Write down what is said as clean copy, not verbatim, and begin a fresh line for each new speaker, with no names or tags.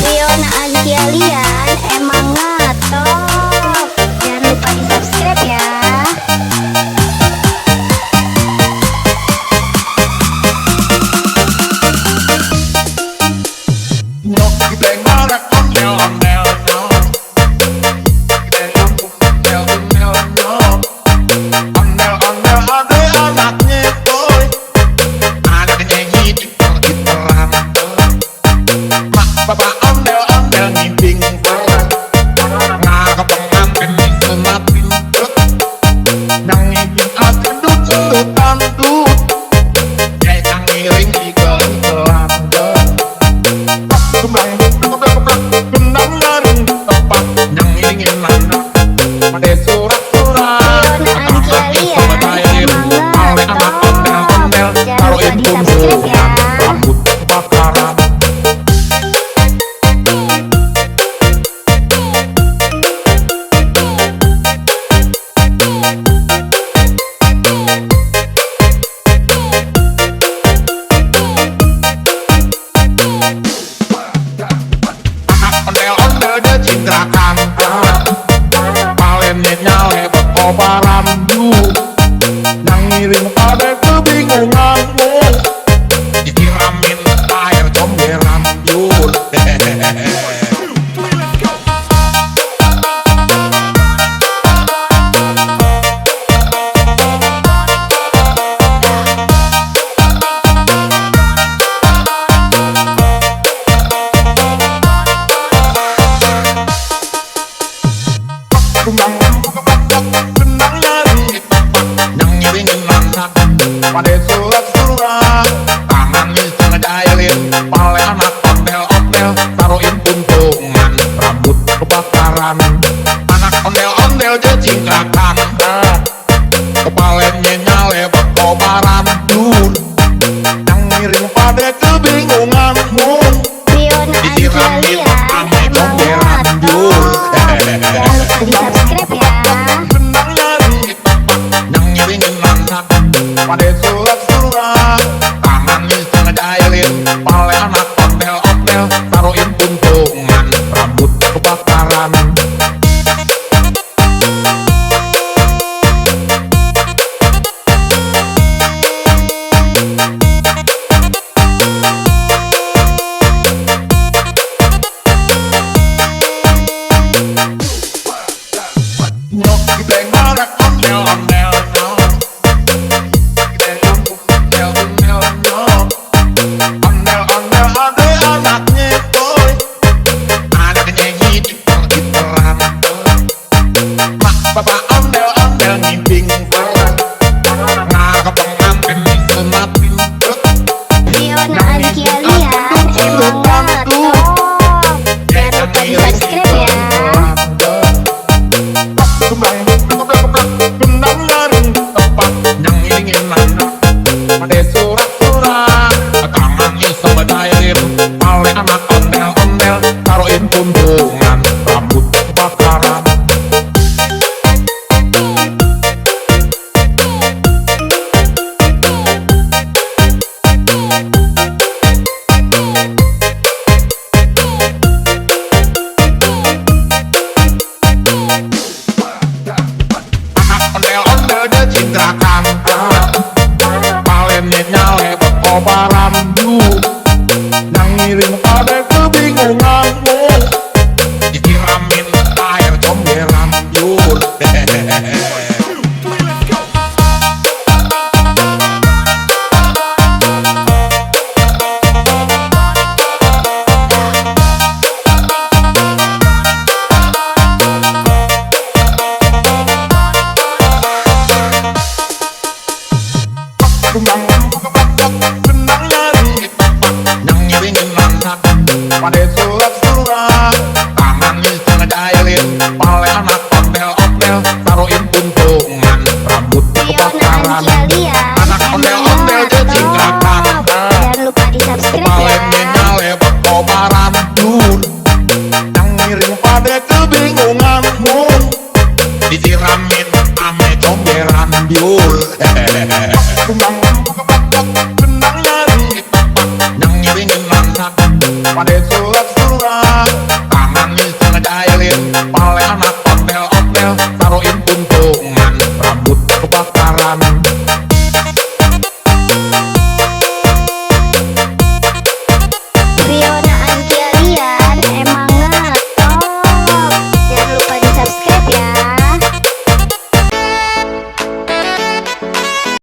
Riona Antialian emang ngetop. Jangan lupa di subscribe ya.
Paramdu yang ngiring pada kebingunganmu, disiramin air comberan yul. Pada surat-surat tangan bisa ngejailin pale anak ondel-ondel, taruhin puntungan rambut kebakaran. Anak ondel-ondel jecingkrakan, kepalanya nyale berkobaran dur. Yang miring pada kebingunganmu, disiramin ame comberan dur.
Jangan lupa di subscribe ya.
Yang ngiringin anak pada surat-surat tangan bisa ngejailin pale anak ondel-ondel, taruhin puntungan rambut kebakaran. Nyok kita ngarek ondel-ondel, ondel-ondel ada anaknya boy, anaknya hidup gitaran. Mak bapak ondel-ondel ngimping ngarep pengantin disenatin.
Riona Antialian emang ngetop. Jangan lupa di subscribe ya.
Gendang nyaring tepat yang ingin anak pada surat-surat tangan bisa ngejailin pale anak ondel-ondel, taruhin puntungan rambut kebakaran. Ondel-ondel jecingkrakan, palennya nyale berkobaran yul. Yang ngiring pada kebingunganmu, disiramin air comberan yul. Gendang nyaring yang ngiringin anak pada